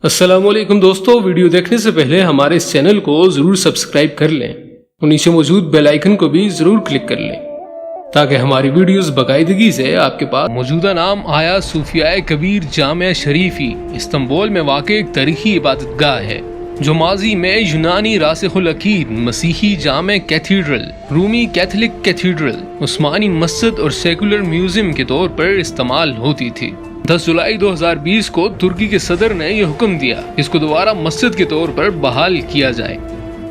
السلام علیکم دوستو، ویڈیو دیکھنے سے پہلے ہمارے اس چینل کو ضرور سبسکرائب کر لیں اور نیچے موجود بیل آئیکن کو بھی ضرور کلک کر لیں تاکہ ہماری ویڈیوز باقاعدگی سے آپ کے پاس موجودہ نام آیا صوفیہ کبیر جامع شریفی استنبول میں واقع ایک تاریخی عبادت گاہ ہے جو ماضی میں یونانی راسخ العقید مسیحی جامع کیتھیڈرل، رومی کیتھولک کیتھیڈرل، عثمانی مسجد اور سیکولر میوزیم کے طور پر استعمال ہوتی تھی۔ 10 جولائی 2020 کو ترکی کے صدر نے یہ حکم دیا اس کو دوبارہ مسجد کے طور پر بحال کیا جائے۔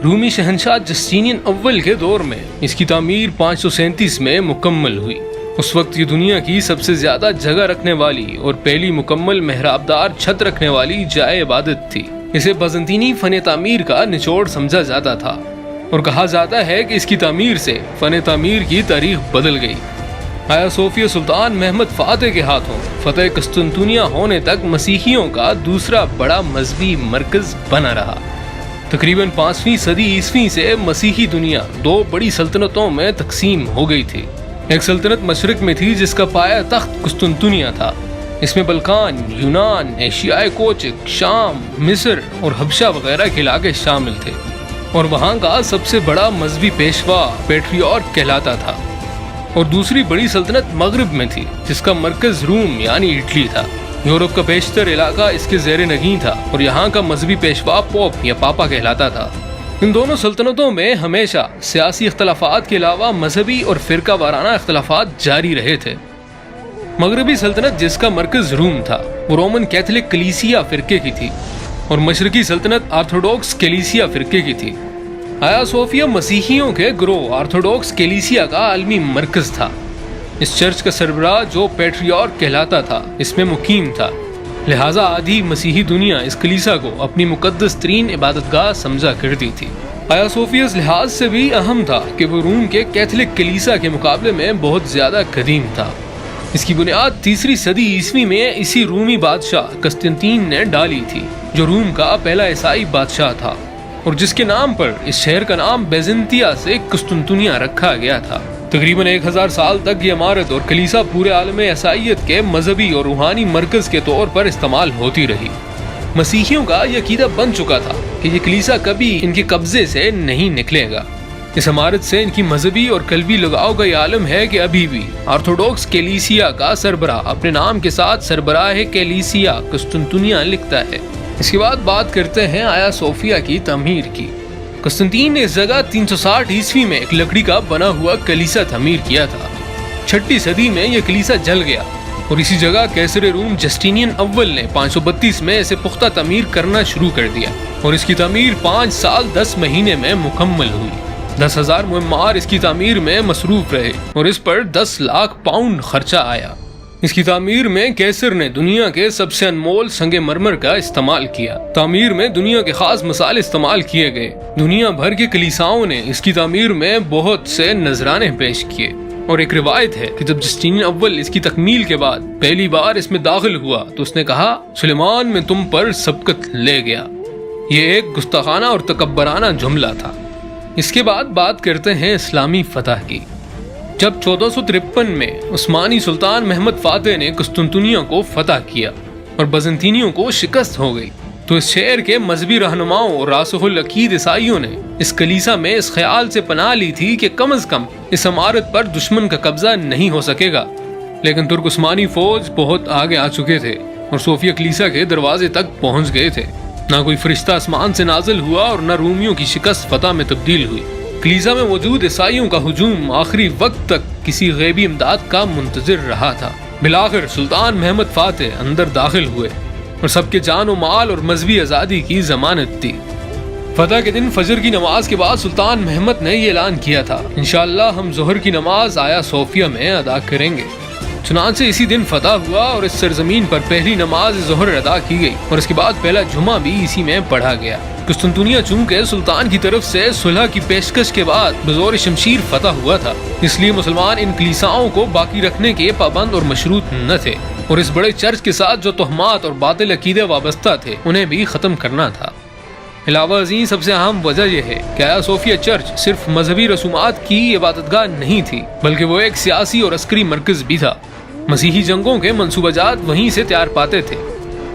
رومی شہنشاہ جسٹینین اول کے دور میں اس کی تعمیر 537 میں مکمل ہوئی۔ اس وقت یہ دنیا کی سب سے زیادہ جگہ رکھنے والی اور پہلی مکمل محرابدار چھت رکھنے والی جائے عبادت تھی۔ اسے بازنطینی فن تعمیر کا نچوڑ سمجھا جاتا تھا اور کہا جاتا ہے کہ اس کی تعمیر سے فن تعمیر کی تاریخ بدل گئی۔ آیا صوفیہ سلطان محمد فاتح کے ہاتھوں فتح قسطنطنیہ ہونے تک مسیحیوں کا دوسرا بڑا مذہبی مرکز بنا رہا۔ تقریباً 5ویں صدی عیسوی سے مسیحی دنیا 2 بڑی سلطنتوں میں تقسیم ہو گئی تھی۔ ایک سلطنت مشرق میں تھی جس کا پایہ تخت قسطنطنیہ تھا۔ اس میں بلقان، یونان، ایشیائے کوچک، شام، مصر اور حبشہ وغیرہ کے علاقے شامل تھے، اور وہاں کا سب سے بڑا مذہبی پیشوا پیٹریارک کہلاتا تھا۔ اور دوسری بڑی سلطنت مغرب میں تھی جس کا مرکز روم یعنی اٹلی تھا۔ یورپ کا بیشتر علاقہ اس کے زیر نگین تھا اور یہاں کا مذہبی پیشوا پوپ یا پاپا کہلاتا تھا۔ ان دونوں سلطنتوں میں ہمیشہ سیاسی اختلافات کے علاوہ مذہبی اور فرقہ وارانہ اختلافات جاری رہے تھے۔ مغربی سلطنت جس کا مرکز روم تھا وہ رومن کیتھولک کلیسیا فرقے کی تھی اور مشرقی سلطنت آرتھوڈوکس کلیسیا فرقے کی تھی۔ آیا صوفیہ مسیحیوں کے گروہ آرتھوڈوکس کلیسیا کا عالمی مرکز تھا۔ اس چرچ کا سربراہ جو پیٹریارک کہلاتا تھا اس میں مقیم تھا، لہٰذا آدھی مسیحی دنیا اس کلیسا کو اپنی مقدس ترین عبادت گاہ سمجھا کرتی تھی۔ آیا صوفیہ اس لحاظ سے بھی اہم تھا کہ وہ روم کے کیتھولک کلیسا کے مقابلے میں بہت زیادہ قدیم تھا۔ اس کی بنیاد 3 صدی عیسوی میں اسی رومی بادشاہ قسطنطین نے ڈالی تھی جو روم کا پہلا عیسائی بادشاہ تھا اور جس کے نام پر اس شہر کا نام بیزنطیہ سے قسطنطنیہ رکھا گیا تھا۔ تقریباً 1000 سال تک یہ عمارت اور کلیسا پورے عالم عیسائیت کے مذہبی اور روحانی مرکز کے طور پر استعمال ہوتی رہی۔ مسیحیوں کا یہ عقیدہ بن چکا تھا کہ یہ کلیسا کبھی ان کے قبضے سے نہیں نکلے گا۔ اس عمارت سے ان کی مذہبی اور قلبی لگاؤ کا یہ عالم ہے کہ ابھی بھی آرتھوڈوکس کلیسیا کا سربراہ اپنے نام کے ساتھ سربراہ کلیسیا قسطنطنیہ لکھتا ہے۔ اس کے بعد بات کرتے ہیں آیا صوفیہ کی تعمیر کی۔ قسطنطین نے اس جگہ 360 عیسوی میں ایک لکڑی کا بنا ہوا کلیسا تعمیر کیا تھا۔ 6 صدی میں یہ کلیسا جل گیا اور اسی جگہ قیصر روم جسٹینین اول نے 532 میں اسے پختہ تعمیر کرنا شروع کر دیا اور اس کی تعمیر 5 سال 10 مہینے میں مکمل ہوئی۔ 10,000 معمار اس کی تعمیر میں مصروف رہے اور اس پر 10 لاکھ پاؤنڈ خرچہ آیا۔ اس کی تعمیر میں قیصر نے دنیا کے سب سے انمول سنگ مرمر کا استعمال کیا۔ تعمیر میں دنیا کے خاص مسائل استعمال کیے گئے۔ دنیا بھر کے کلیساؤں نے اس کی تعمیر میں بہت سے نذرانے پیش کیے اور ایک روایت ہے کہ جب جسٹینین اول اس کی تکمیل کے بعد پہلی بار اس میں داخل ہوا تو اس نے کہا، سلیمان میں تم پر سبقت لے گیا۔ یہ ایک گستاخانہ اور تکبرانہ جملہ تھا۔ اس کے بعد بات کرتے ہیں اسلامی فتح کی۔ جب 1453 میں عثمانی سلطان محمد فاتح نے قسطنطنیہ کو فتح کیا اور بازنطینیوں کو شکست ہو گئی تو اس شہر کے مذہبی رہنماؤں اور راسخ العقید عیسائیوں نے اس کلیسا میں اس خیال سے پناہ لی تھی کہ کم از کم اس عمارت پر دشمن کا قبضہ نہیں ہو سکے گا، لیکن ترک عثمانی فوج بہت آگے آ چکے تھے اور صوفیہ کلیسا کے دروازے تک پہنچ گئے تھے۔ نہ کوئی فرشتہ آسمان سے نازل ہوا اور نہ رومیوں کی شکست فتح میں تبدیل ہوئی۔ کلیسا میں موجود عیسائیوں کا ہجوم آخری وقت تک کسی غیبی امداد کا منتظر رہا تھا۔ بالآخر سلطان محمد فاتح اندر داخل ہوئے اور سب کے جان و مال اور مذہبی آزادی کی ضمانت دی۔ فتح کے دن فجر کی نماز کے بعد سلطان محمد نے یہ اعلان کیا تھا، انشاءاللہ ہم ظہر کی نماز آیا صوفیہ میں ادا کریں گے۔ چنانچہ اسی دن فتح ہوا اور اس سرزمین پر پہلی نماز ظہر ادا کی گئی اور اس کے بعد پہلا جمعہ بھی اسی میں پڑھا گیا۔ قسطنطنیہ چونکہ سلطان کی طرف سے صلح کی پیشکش کے بعد بزور شمشیر فتح ہوا تھا، اس لیے مسلمان ان کلیساؤں کو باقی رکھنے کے پابند اور مشروط نہ تھے اور اس بڑے چرچ کے ساتھ جو تہمات اور باطل عقیدے وابستہ تھے انہیں بھی ختم کرنا تھا۔ علاوہ ازیں سب سے اہم وجہ یہ ہے کہ آیا صوفیہ چرچ صرف مذہبی رسومات کی عبادت گاہ نہیں تھی بلکہ وہ ایک سیاسی اور عسکری مرکز بھی تھا۔ مسیحی جنگوں کے منصوبہ جات وہیں سے تیار پاتے تھے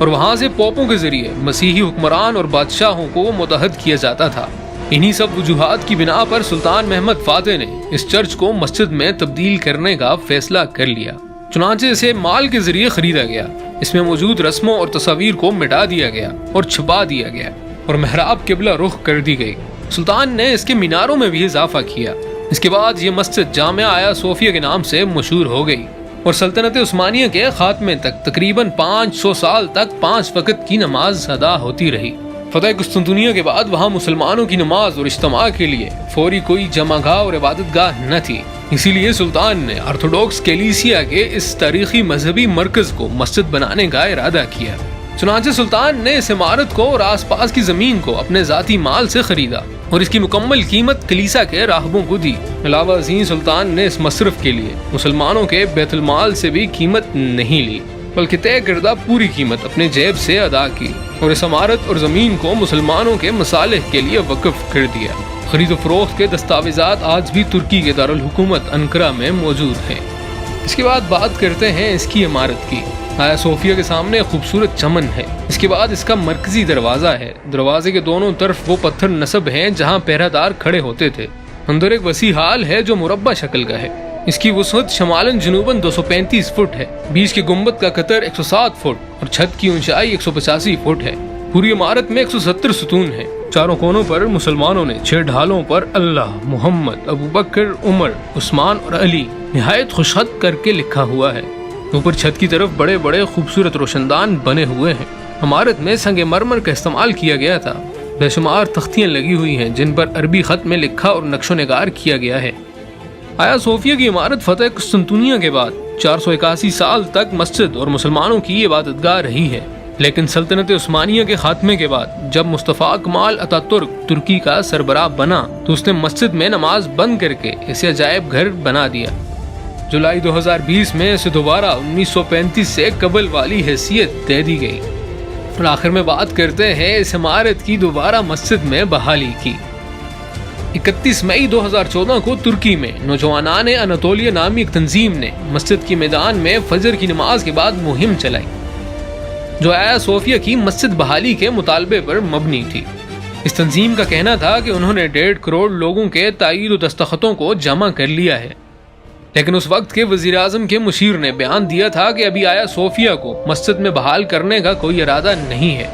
اور وہاں سے پوپوں کے ذریعے مسیحی حکمران اور بادشاہوں کو متحد کیا جاتا تھا۔ انہی سب وجوہات کی بنا پر سلطان محمد فاتح نے اس چرچ کو مسجد میں تبدیل کرنے کا فیصلہ کر لیا۔ چنانچہ اسے مال کے ذریعے خریدا گیا، اس میں موجود رسموں اور تصاویر کو مٹا دیا گیا اور چھپا دیا گیا اور محراب قبلہ رخ کر دی گئی۔ سلطان نے اس کے میناروں میں بھی اضافہ کیا۔ اس کے بعد یہ مسجد جامعہ آیا صوفیہ کے نام سے مشہور ہو گئی اور سلطنت عثمانیہ کے خاتمے تک تقریباً 500 سال تک 5 وقت کی نماز ادا ہوتی رہی۔ فتح قسطنطنیہ کے بعد وہاں مسلمانوں کی نماز اور اجتماع کے لیے فوری کوئی جمع گاہ اور عبادت گاہ نہ تھی، اسی لیے سلطان نے آرتھوڈاکس کلیسیا کے اس تاریخی مذہبی مرکز کو مسجد بنانے کا ارادہ کیا۔ چنانچہ سلطان نے اس عمارت کو اور آس پاس کی زمین کو اپنے ذاتی مال سے خریدا اور اس کی مکمل قیمت کلیسا کے راہبوں کو دی۔ علاوہ ازیں سلطان نے اس مصرف کے لیے مسلمانوں کے بیت المال سے بھی قیمت نہیں لی، بلکہ طے کردہ پوری قیمت اپنے جیب سے ادا کی اور اس عمارت اور زمین کو مسلمانوں کے مصالح کے لیے وقف کر دیا۔ خرید و فروخت کے دستاویزات آج بھی ترکی کے دارالحکومت انقرہ میں موجود ہیں۔ اس کے بعد بات کرتے ہیں اس کی عمارت کی۔ آیا صوفیہ کے سامنے خوبصورت چمن ہے۔ اس کے بعد اس کا مرکزی دروازہ ہے۔ دروازے کے دونوں طرف وہ پتھر نصب ہیں جہاں پہرہ دار کھڑے ہوتے تھے۔ اندر ایک وسیع ہال ہے جو مربع شکل کا ہے۔ اس کی وسعت شمالاً جنوباً 235 فٹ ہے۔ بیچ کے گنبد کا قطر 107 فٹ اور چھت کی اونچائی 185 فٹ ہے۔ پوری عمارت میں 170 ستون ہیں۔ چاروں کونوں پر مسلمانوں نے 6 ڈھالوں پر اللہ، محمد، ابوبکر، عمر، عثمان اور علی نہایت خوشخط کر کے لکھا ہوا ہے۔ اوپر چھت کی طرف بڑے بڑے خوبصورت روشندان بنے ہوئے ہیں۔ عمارت میں سنگ مرمر کا استعمال کیا گیا تھا۔ بے شمار تختیاں لگی ہوئی ہیں جن پر عربی خط میں لکھا اور نقش و نگار کیا گیا ہے۔ آیا صوفیہ کی عمارت فتح قسطنطنیہ کے بعد 481 سال تک مسجد اور مسلمانوں کی عبادت گاہ رہی ہے، لیکن سلطنت عثمانیہ کے خاتمے کے بعد جب مصطفیٰ کمال اتاترک ترکی کا سربراہ بنا تو اس نے مسجد میں نماز بند کر کے اسے عجائب گھر بنا دیا۔ جولائی 2020 میں اسے دوبارہ 1935 سے قبل والی حیثیت دے دی گئی۔ اور آخر میں بات کرتے ہیں اس عمارت کی دوبارہ مسجد میں بحالی کی۔ 31 مئی 2014 کو ترکی میں نوجوانان اناطولیہ نامی ایک تنظیم نے مسجد کے میدان میں فجر کی نماز کے بعد مہم چلائی جو آیا صوفیہ کی مسجد بحالی کے مطالبے پر مبنی تھی۔ اس تنظیم کا کہنا تھا کہ انہوں نے 1.5 کروڑ لوگوں کے تائید و دستخطوں کو جمع کر لیا ہے، لیکن اس وقت کے وزیر اعظم کے مشیر نے بیان دیا تھا کہ ابھی آیا صوفیہ کو مسجد میں بحال کرنے کا کوئی ارادہ نہیں ہے۔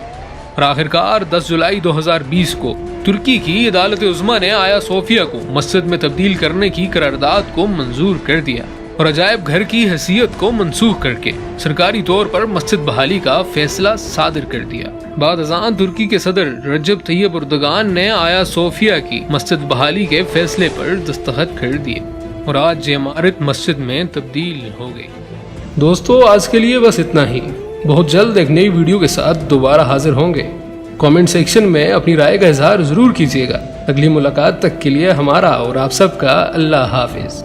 اور آخرکار 10 جولائی 2020 کو ترکی کی عدالت عظمیٰ نے آیا صوفیہ کو مسجد میں تبدیل کرنے کی قرارداد کو منظور کر دیا اور عجائب گھر کی حیثیت کو منسوخ کر کے سرکاری طور پر مسجد بحالی کا فیصلہ صادر کر دیا۔ بعد ازاں ترکی کے صدر رجب طیب اردگان نے آیا صوفیہ کی مسجد بحالی کے فیصلے پر دستخط کر دیے اور آج یہ عمارت مسجد میں تبدیل ہو گئی۔ دوستو آج کے لیے بس اتنا ہی۔ بہت جلد ایک نئی ویڈیو کے ساتھ دوبارہ حاضر ہوں گے۔ کامنٹ سیکشن میں اپنی رائے کا اظہار ضرور کیجیے گا۔ اگلی ملاقات تک کے لیے ہمارا اور آپ سب کا اللہ حافظ۔